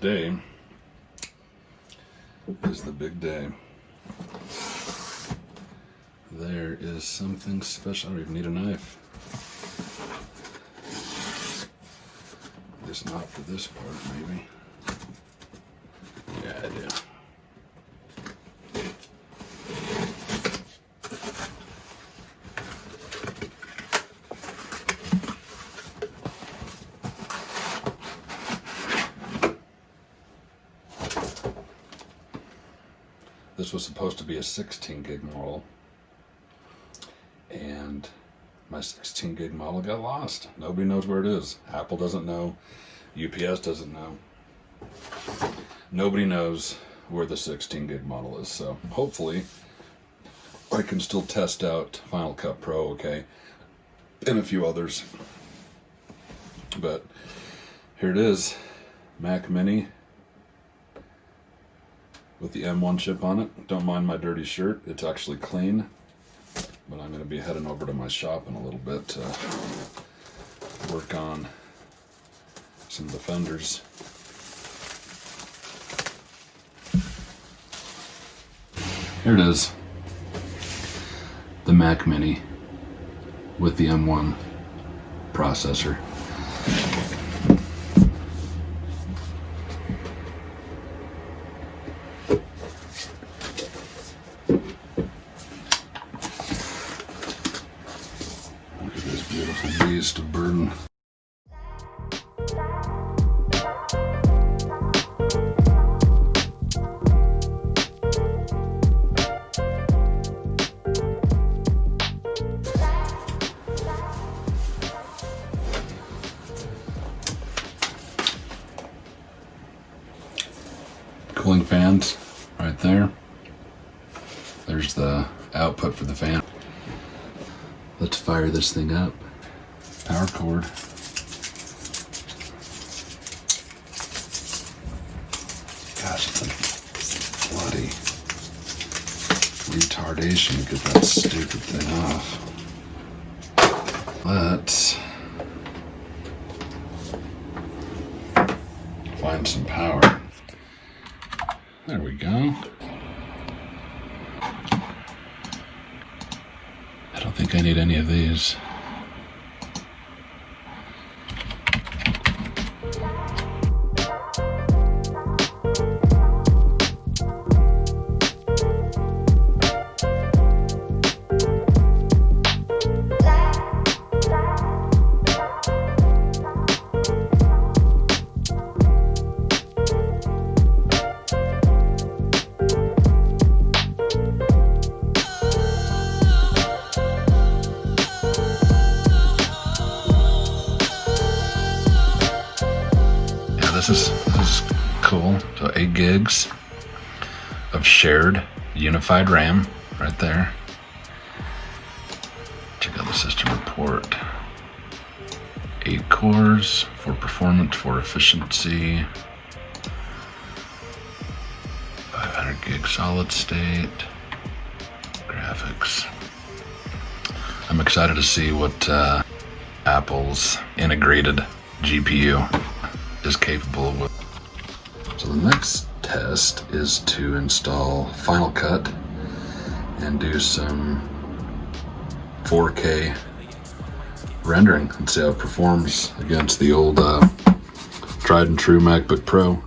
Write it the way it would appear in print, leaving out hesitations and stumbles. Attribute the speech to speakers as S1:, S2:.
S1: today is the big day. There is something special. I don't even need a knife. At least not for this part, maybe. Yeah, I do. This was supposed to be a 16 gig model, and my 16 gig model got lost. Nobody knows where it is. Apple doesn't know. UPS doesn't know. Nobody knows where the 16 gig model is. So hopefully I can still test out Final Cut Pro, okay, and a few others. But here it is, Mac Mini with the M1 chip on it. Don't mind my dirty shirt, it's actually clean. But I'm going to be heading over to my shop in a little bit to work on some of the fenders. Here it is, the Mac Mini with the M1 processor. Look at this beautiful beast of burden. Cooling fans right there. There's the output for the fan. Let's fire this thing up. Power cord. Gosh, it's a bloody retardation to get that stupid thing off. Let's find some power. There we go. I don't think I need any of these. This is cool. So 8 gigs of shared unified RAM right there. Check out the system report. 8 cores for performance, for efficiency. 500 gig solid state. Graphics. I'm excited to see what Apple's integrated GPU is capable of. So the next test is to install Final Cut and do some 4K rendering and see how it performs against the old tried and true MacBook Pro.